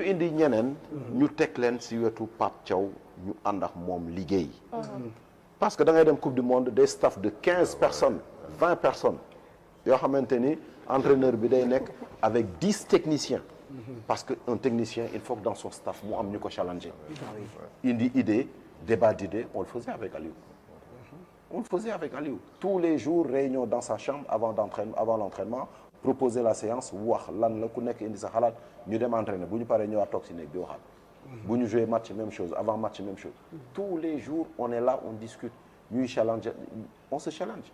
indi ñeneen ñu teg leen si wetu Pape Thiaw ñu ànd ak moom liggéey parce que da ngay dem coupe du monde des staff de 15 personnes 20 personnes yoo xamante ni entraîneur bi day nekk avec 10 techniciens parce que un technicien il faut que dans son staff mu am ñu ko challenger indi idée débat d'idées on le faisait avec Aliou tous les jours réunion dans sa chambre avant l'entraînement proposer la séance wax lan la ku nekk indi sa xalaat ñu dem entraîner bu ñu paree ñëwaat toog si néeg bi waxaat bu ñu jouer match même chose avant match même chose tous les jours on est là on discute ñuy challenge on se challenge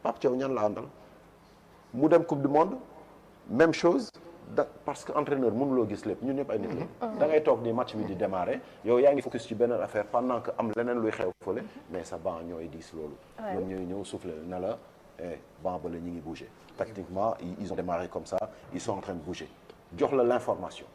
Pape Thiaw ñan la àndal mu dem coupe du monde même chose parce que entraîneur mënuloo gis lépp ñun ñëpp ay nit la da ngay toog ni match bi di démarrer yow yaa ngi focus ci beneen affaire pendant que am leneen luy xew fële mais sa banc ñooy diis loolu ñoom ñooy ñëw souffler na la banc ba la ñu ngi bouger tactiquement ils ont démarré comme ça ils sont en train de bouger jox la l'information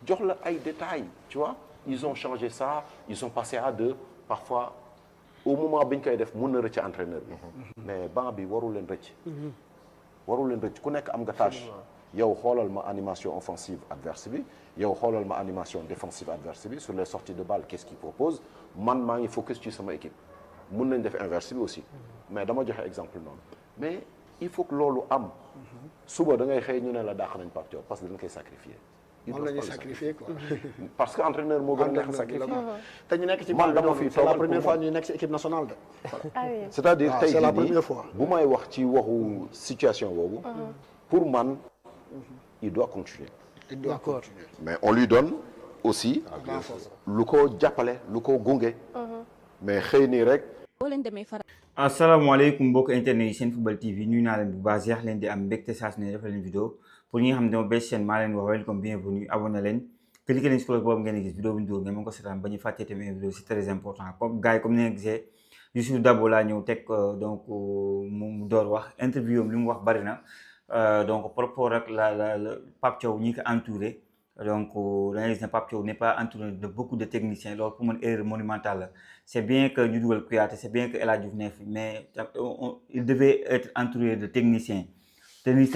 jox la ay détails tu vois ils ont changé ça ils sont passés à 2 parfois au moment bi ñu koy def mën na rëcc entraîneur bi mais banc bi waru leen rëcc ku nekk am nga tâche yow xoolal ma animation offensive adverse bi yow xoolal ma animation défensive adverse bi sur les sorties de balle qu'est-ce qu'ils proposent man maa ngi focus ci sama équipe mën nañ def inverse bi aussi mais dama joxe exemple noonu mais il faut que loolu am suba da ngay xëy ñu ne la dàq nañ Pape Thiaw parce que dañ koy sacrifier moom la ñuy sacrifier quoi parce que entraîneur moo gën a neex a sacrifier te ñu nekk ci man dama fi c'est la première fois ñu nekk ci équipe nationale de c'est-à-dire tey c'est la première fois bu may wax ci waxu situation boobu pour man il doit continuer mais on lui donne aussi lu ko jàppale lu ko gunge mais xëy nii rek asalaamaaleykum mbokk internet yi Senfootball TV nuyu naa leen bu baax jeex leen di am mbégte saa su ne defal leen vidéo pour ñi nga xam ne dama bés chaîne maa leen wax welcome bienvenue abonné leen cliquer leen si cloche boobu ngeen gis vidéo bu ñu dóor ngeen mën ko seetaan ba ñu fàttee tamit vidéo c'est très important comme gars yi comme ni nga gisee Youssouf Dabo laa ñëw teg donc mu door wax interview am li mu wax bari na donc par rapport ak la Pape Thiaw ñi ko entouré donc da ngay gis ne Pape Thiaw n'est pas entouré de beaucoup de techniciens loolu pour man erreur monumentale la c'est bien que ñu dugal Kouyaté c'est bien que El Hadji Diouf ne fi mais il devait être entouré de techniciens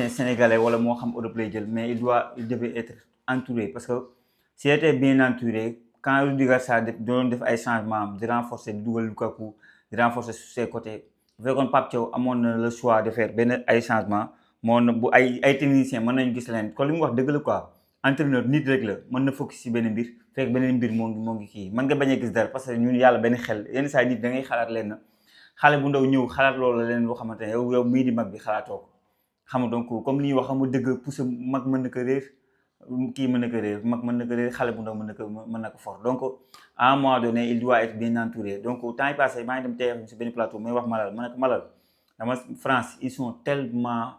sénégalais wala moo xam Europe lay jël mais il devait être entouré parce que s'il était bien entouré quand Rudy Garcia doon def ay changements di renforcer di dugal Lukaku di renforcer sur ses côtés bu fekkoon Pape Thiaw amoon na le choix de faire benn ay changements moom bu ay techniciens mën nañu gis leen kon li mu wax dëgg la quoi entraîneur nit rek la mën na focus ci benn mbir fekk beneen mbir moo ngi kii mën nga bañ a gis dara parce que ñun yàlla benn xel yenn saa nit da ngay xalaat leen na xale bu ndaw ñëw xalaat loolu la leen loo xamante ne yow mii di mag bi xalaatoo ko xam nga donc comme li ñuy wax xam nga dëgg pousse mag mën na ko réer kii mën na ko réer mag mën na ko réer xale bu ndaw mën na ko fort donc à un moment donné il doit être bien entouré donc temps yi passé maa ngi dem tey ci benn plateau may wax Malal ma ne ko Malal dama France ils sont tellement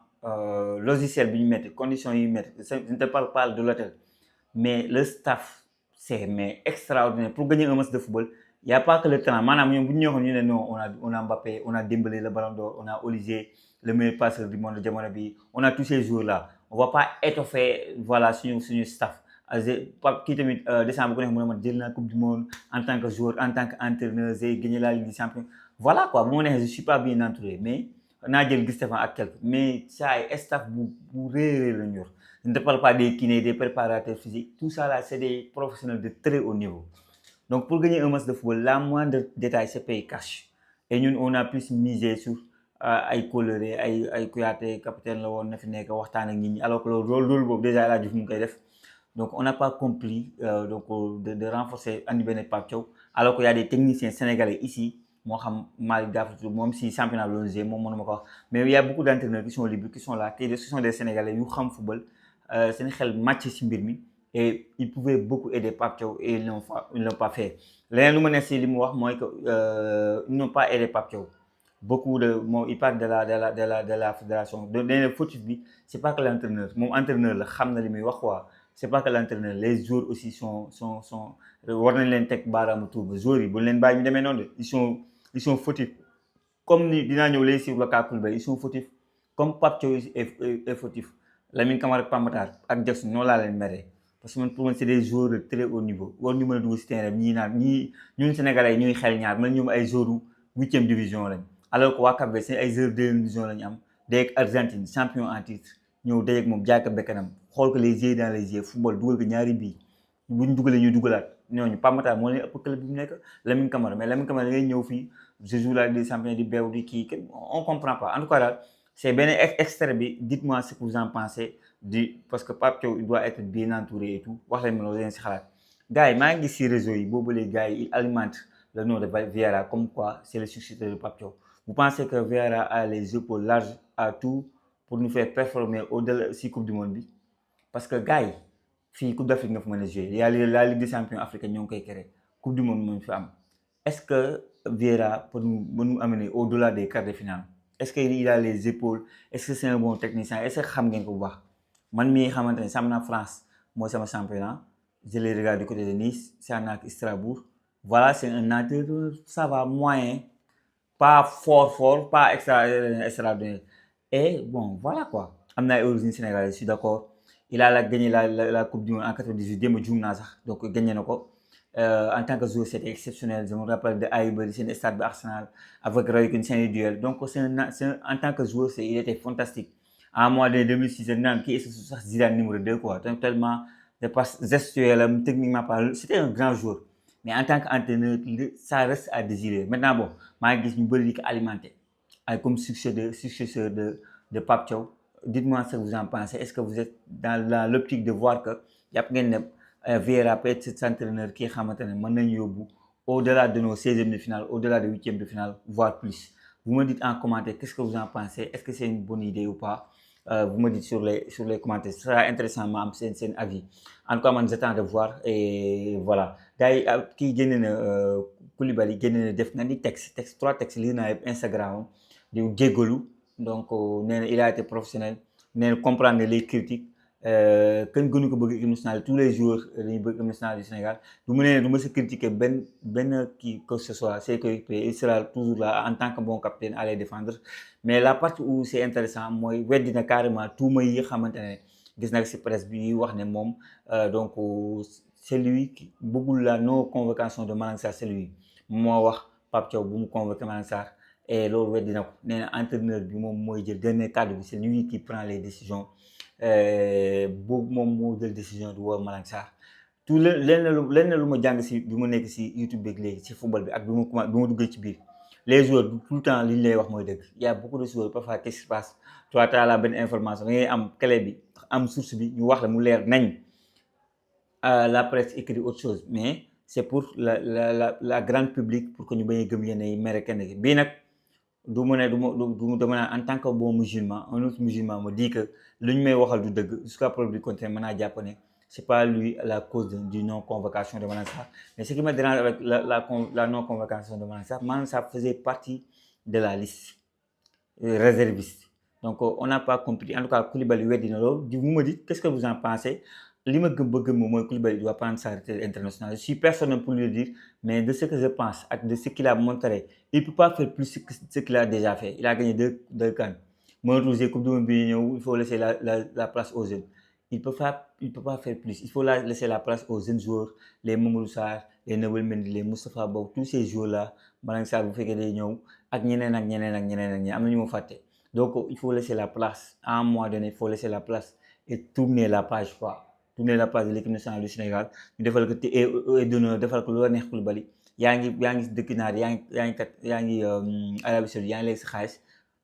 logiciel bi ñu mettre conditions yi mettre je ne te parle pas de l'hôtel mais le staff c'est mais extraordinaire pour gagner un match de football il y a pas que le talent maanaam ñoom bu ñu ñëwoon ñu ne non on a Mbappé on a Dembélé le Ballon d'Or on a Olise le meilleur passeur du monde jamono bi on a tous ces joueurs là on va pas étoffer voilà suñu staff kii tamit décembre bu ko nekk mu ne man jël naa coupe du monde en tant que joueur en tant que entraîneur j'ai gagné la Ligue des Champions voilà quoi bu ma neexee je suis pas bien entouré mais naa jël Stéphane ak quelque mais ça ay staff bu réeré la ñor je ne te parle pas des kinés des préparateurs physiques tout ça là c'est des professionnels de très haut niveau donc pour gagner un match de football la moindre détail c'est payé cash et ñun on a plus misé sur ay Coloré ay Kouyaté capitaine la woon na fi nekk waxtaan ak nit ñi alors que loolu boobu déjà El Hadji Diouf mu ngi koy def donc on n'a pas compris donc de renforcer andi benn Pape Thiaw alors qu'il y a des techniciens sénégalais ici moo xam Malick Dafour moom si championnat bi la moom mënuma ko wax mais il y a beaucoup d'entraîneurs qui sont libres qui sont là qui sont des sénégalais yu xam football seen xel màcc si mbir mi et ils pouvaient beaucoup aider Pape Thiaw et ils l'ont pas fait leneen lu ma nekk si li mu wax mooy que ils n'ont pas aidé Pape Thiaw beaucoup de moom il parle de la fédération de fautif bi c'est pas que l'entraîneur moom entraîneur la xam na li muy wax quoi c'est pas que l'entraîneur les joueurs aussi sont war nañ leen teg baaraamu tuuba joueurs yi bu leen bàyyi ñu demee noonu de ils sont fautifs comme ni dinaa ñëw léegi sur le cas Koulibaly ils sont fautifs comme Pape Thiaw est fautif Lamine Camara ak Pape Matar ak Jackson noonu laa leen meree parce que pour man c'est des joueurs de très haut niveau war ñu mën a dugg si terrain ñii naan ñun Sénégalais yi ñuy xel ñaar man ñoom ay joueurs 8e division lañ alors que waa Cap-Vert c'est ay joueurs 2e division lañu am des Argentine champion en titre ñëw dajeeg moom jaay ko bekkanam xool ko les yeux dans les yeux football dugal ko ñaari bii buñ dugalee ñu dugalaat ñooñu Pape Matar moo leen ëpp club bi mu nekk Lamine Camara mais Lamine Camara da ngay ñëw fii je joue la Ligue des Champions di beew di kii on comprend pas en tout cas daal c'est benn extrait bi dites-moi ce que vous en pensez parce que Pape Thiaw il doit être bien entouré et tout wax leen ma loolu leen si xalaat gars yi maa ngi gis si réseau yi boobu les gars yi ils alimentent le nom de Vieira comme quoi c'est le successeur de Pape Thiaw. Vous pensez que Vieira a les épaules larges à tout pour nous faire performer au-delà si Coupe du Monde bi parce que gars yi fii Coupe d'Afrique nga fa mën a jouer il y a la Ligue des Champions africaine ñoo ngi koy créé Coupe du Monde moo fi am est-ce que Vieira peut nous amener au-delà des quarts de finale est-ce que il a les épaules est-ce que c'est un bon technicien est-ce que xam ngeen ko bu baax man mii xamante ne sam na France mooy sama championnat je les regarde du côté de Nice Sanac Strasbourg voilà c'est un entraîneur ça va moyen pas fort pas extraordinaire et bon voilà quoi am na ay origine sénégalaise je suis d'accord il a gagné la Coupe du Monde en 98 démb juum naa sax donc gagné na ko en tant que joueur c'était exceptionnel je me rappelle de Aïbari seen stade bi Arsenal avec Roy Keane seen duel donc en tant que joueur il était fantastique en mois de 2006 naan kii est sax Zidane numéro 2 quoi tellement de passe gestuelle techniquement parlant c'était un grand joueur mais en tant qu'entraîneur ça reste à désirer maintenant bon maa ngi gis ñu bëri di ko alimenter ay comme successeur de Pape Thiaw dites-moi ce que vous en pensez est-ce que vous êtes dans l'optique de voir que jàpp ngeen ne Vieira peut être cet entraîneur qui xamante ne mën nañu yóbbu au-delà de nos 16e de finale au-delà de 8e de finale voire plus vous me dites en commentaire qu'est-ce que vous en pensez est-ce que c'est une bonne idée ou pas vous me dites sur les commentaires ce sera intéressant ma am seen avis en tout cas man j'attends de voir et voilà gars yi kii génne na Koulibaly génne na def na ni texte 3 textes lii naa yëpp Instagram di jéggalu donc nee na il a été professionnel nee na comprendre les critiques kenn gënu ko bëgg équipe nationale tous les joueurs dañuy bëgg équipe nationale du Sénégal du mu ne du ma sa critiquer benn kii que ce soit c'est que il sera toujours là en tant que bon capitaine à les défendre mais la partie où c'est intéressant mooy weddi na carrément tuuma yi xamante ne gis na ci presse bi wax ne moom donc c'est lui qui bëggul la non convocation de Malang Sarr c'est lui moo wax Pape Thiaw bu mu convoqué Malang Sarr et loolu weddi na ko nee na entraîneur bi moom mooy jël dernier cadre bi c'est lui qui prend les décisions boobu moom moo jël décision di woo Malang Sarr tout lenn lu ma jàng si bi ma nekk si YouTube beeg léegi si football bi ak bi ma duggee ci biir les joueurs tout le temps li ñu lay wax mooy dëgg y a beaucoup de joueurs parfois qu'est-ce qui se passe toi t'as la benn information da ngay am clé bi am source bi ñu wax la mu leer nañ la presse écrit autre chose mais c'est pour la grande public pour que ñu bañ a gëm yenn yi mere kenn gi bii nag du ma en tant que bon musulman un autre musulman me dit que lu ñu may waxal du dëgg jusqu'à preuve du contraire mën naa jàpp ne c'est pas lui la cause du non convocation de Malang Sarr mais ce qui me dérange avec la non convocation de Malang Sarr faisait partie de la liste réserviste donc on n'a pas compris en tout cas Koulibaly weddi na loolu vous me dites qu'est-ce que vous en pensez li ma gëm ba gëm moom mooy Koulibaly doit prendre sa retraite internationale je suis personne pour lui dire mais de ce que je pense ak de ce qu'il a montré il peut pas faire plus que ce qu'il a déjà fait il a gagné deux CAN mënatul jouer coupe du monde bi ñëw il faut laisser la place aux jeunes il peut pas faire plus il faut laisser la place aux jeunes joueurs les Mamadou Sarr les Nabil Mendy les Moustapha Bow tous ces joueurs là Malang Sarr bu fekkee day ñëw ak ñeneen am na ñu ma fàtte donc il faut laisser la place à un moment donné il faut laisser la place et tourner la page quoi tourner la page de l'équipe nationale du Sénégal ñu defal ko et d'honneur defal ko lu la neex Koulibaly yaa ngi dëkk naar yaa ngi Arabie Saoudite yaa ngi lekk sa xaalis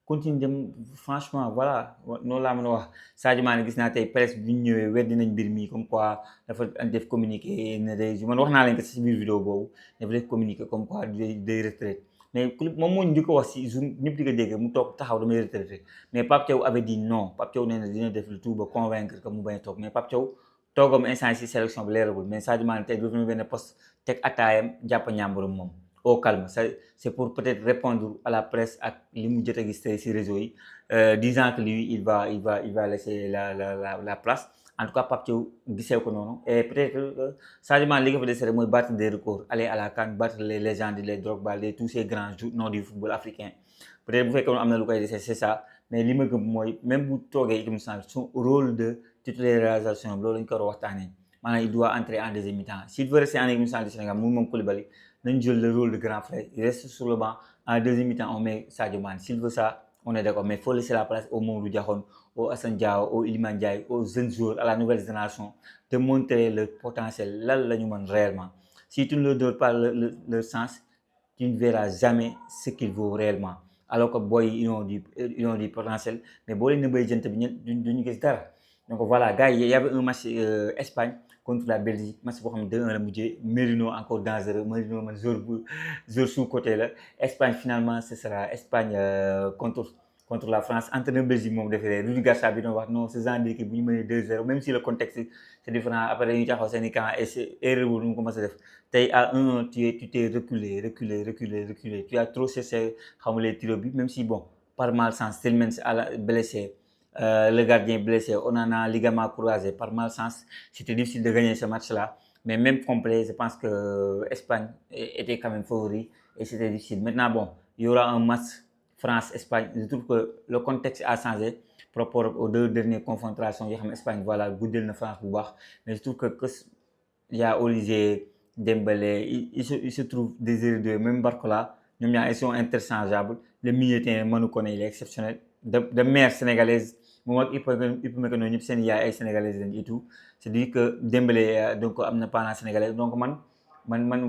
continue dem franchement voilà noonu laa mën a wax Sadio Mané gis naa tey presse bi ñu ñëwee weddi nañ mbir mi comme quoi dafa def communiqué ne day man wax naa leen ko ci biir vidéo boobu dafa def communiqué comme quoi day retraite mais moom moo ñu di ko wax ci jour ñëpp di ko dégg mu toog taxaw damay retraité mais Pape Thiaw avait dit non Pape Thiaw nee na dina def le tout ba convaincre que mu bañ a toog mais Pape Thiaw toogam instant ci sélection bi leeragul mais Sadio Mané tey dootu na benn poste teg ataayam jàpp ñàmbaram moom au calme c'est pour peut-être répondre à la presse ak li mu jot a gis tey ci réseau yi disant que lui il va laisser la place en tout cas Pape Thiaw gisee ko noonu et peut-être Sadio Mané li nga fa dese rek mooy battre des records aller à la CAN battre les légendes les Drogba tous ces grands noms du football africain peut-être bu fekkee am na lu koy dese c'est ça mais li ma gëm mooy même bu toogee équipe nationale son rôle de titularisation loolu lañ ko war a waxtaanee maanaam il doit entrer en deuxième mi-temps s'il veut rester en équipe nationale du Sénégal moom Koulibaly nañ jël le rôle de grand frère il reste sur le banc en deuxième mi-temps on met Sadio Mané s'il veut ça on est d'accord, mais il faut laisser la place au Mamadou Diakhone, au Assane Diao, au Iliman Ndiaye, aux jeunes joueurs, à la nouvelle génération, de montrer le potentiel, là, là, nous réellement. Si tu ne leur donnes pas le sens, tu ne verras jamais ce qu'il vaut réellement. Alors que boy, ils ont du potentiel, mais boy, ils ne peuvent pas. Donc voilà, gars, il y avait un match Espagne contre la Belgique, match pour 2-1 la mujjé, Merino encore dangereux, Merino man joueur sous côté là. Espagne finalement ce sera Espagne contre la France. Entraîneur Belgique moom defee Rudi Garcia bi doon wax non ce genre d'équipe bu ñu mënee 2-0 même si le contexte c'est différent après dañuy taxaw seen i camp et c'est erreur bu ñu commencé def tey à 1 tu t'es reculé tu as trop cherché xam les tirs bi même si bon par malchance Tielemans blessé. Le gardien blessé, on en a ligament croisé par malchance. C'était difficile de gagner ce match-là. Mais même complet, je pense que l'Espagne était quand même favori et c'était difficile. Maintenant, bon, il y aura un match France-Espagne. Je trouve que le contexte a changé par rapport aux 2 dernières confrontations. L'Espagne, voilà, goudel de France pour voir. Mais je trouve que il y a Olivier Dembélé, il se trouve des erreurs de même Barcola. Ils sont interchangeables. Le milieu de terrain, Manu Koné, il est exceptionnel. De mère sénégalaise. Moi, il peut me connaître ñëpp seen yaay ay sénégalais et tout c'est dit que Dembélé donc am na parents sénégalais donc man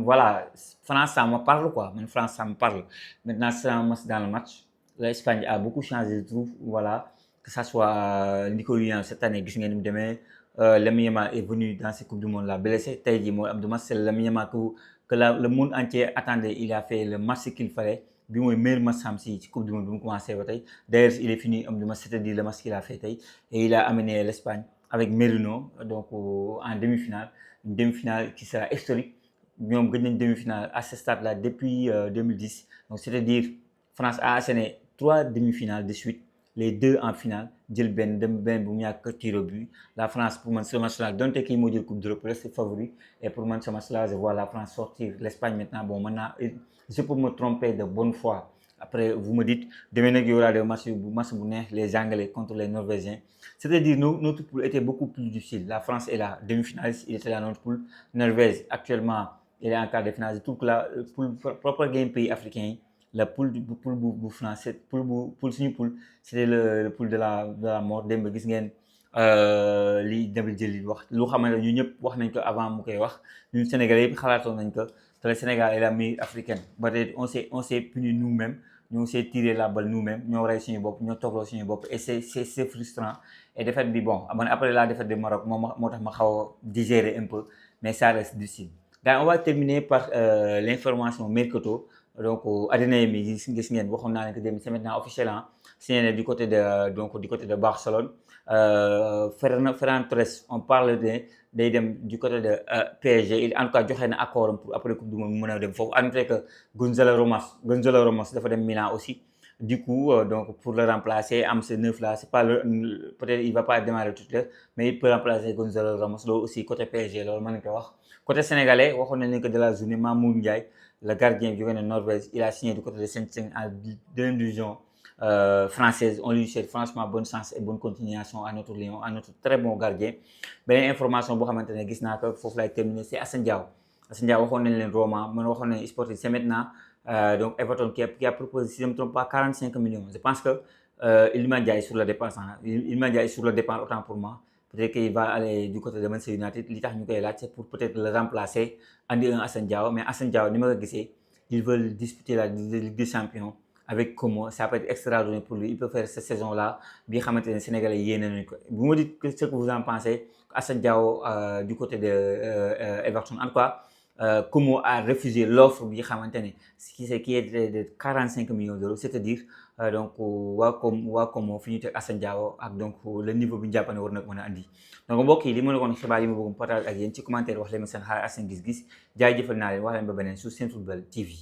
voilà France ça me parle quoi France ça me parle maintenant c'est un match dans le match l'Espagne a beaucoup changé je trouve voilà que ça soit Nico Williams cette année gis ngeen ni mu demee Lamine Yamal est venu dans cette coupe du monde là blessé tey jii mooy am du match c'est Lamine Yamal que le monde entier attendait il a fait le match qu'il fallait bi mooy meilleur match am si coupe du monde bi mu commencé ba tey d'ailleurs il est fini am du match c'est-à-dire le match qu'il a fait tey et il a amené l'Espagne avec Merino donc en demi-finale une demi-finale qui sera historique ñoom gëj nañ demi-finale à ce stade là depuis 2010 donc c'est-à-dire France a asséné 3 demi-finales de suite les 2 en finale jël benn bu mu ñàkk tir au but la France pour man ce match-là donte kii moo jël coupe d'Europe reste favori et pour man ce match-là je vois la France sortir l'Espagne maintenant bon maintenant je peux me tromper de bonne foi après vous me dites demain il y aura des matchs bu neex les Anglais contre les Norvégiens c'est-à-dire notre poule était beaucoup plus difficile la France est la demi-finaliste il était là notre poule Norvège actuellement il est en quart de finale je trouve que la poule propre game pays africain la poule bu français poule suñu poule c'était le poule de la mort démb gis ngeen li Nabil Djellit wax lu xamante ñu ñëpp wax nañ ko avant mu koy wax ñun Sénégalais yëpp xalaatoon nañ ko que le Sénégal est la meilleure africaine peut-être on s'est puni nous-mêmes ñoo s'est tiré la balle nous-mêmes ñoo rey suñu bopp ñoo toogloo suñu bopp et c'est frustrant et défaite bi bon après la défaite du Maroc moo tax ma xaw a digérer un peu mais ça reste difficile. Donc on va terminer par l'information mercato donc Adeyemi gis ngeen waxoon naa leen que dem c'est maintenant officiel signé du côté de Barcelone Ferran Torres on parle day dem du côté de PSG en tout cas joxe na accord pour après coupe du monde mu mën a dem foofu en fait que Gonzalo Ramos dafa dem Milan aussi du coup donc pour le remplacer am ce neuf là c'est pas peut-être il va pas démarrer tout de suite mais il peut remplacer Gonzalo Ramos loolu aussi côté PSG loolu mën nañu ko wax côté sénégalais waxoon nañu que de la journée Mamour Ndiaye le gardien du de Norvège il a signé du côté de Saint-Étienne en deuxième division française on lui souhaite franchement bonne chance et bonne continuation à notre lion à notre très bon gardien beneen information boo xamante ne gis naa ko foofu lay terminer c'est Assane Diao waxoon nañ leen Roma man waxoon nañ Sporting c'est maintenant donc Everton qui a proposé si je ne me trompe pas 45 millions je pense que Iliman Ndiaye sur le départ Iliman Ndiaye sur le départ autant pour moi peut-être qu'il va aller du côté de Manchester United li tax ñu koy laaj c'est pour peut-être le remplacer andi un Assane Diao mais Assane Diao ni ma ko gisee ils veulent disputer la Ligue des Champions avec Como ça peut être extraordinaire pour lui il peut faire cette saison-là bi xamante ne Sénégalais yéene nañu ko bu ma dites ce que vous en pensez Assane Diao du côté de Everton en tout cas Como a refusé l'offre bi xamante ne qui est de 45 millions d'euros c'est-à-dire donc waa Como fi ñu teg Assane Diao ak donc le niveau bi ñu jàpp ne war na ko mën a andi donc mbokk yi li ma la ko xibaar yi ma bëgg partage ak yéen ci commentaire wax leen ma seen xalaat ak seen gis-gis jaajëfal naa leen wax leen ba beneen sur Senfootball TV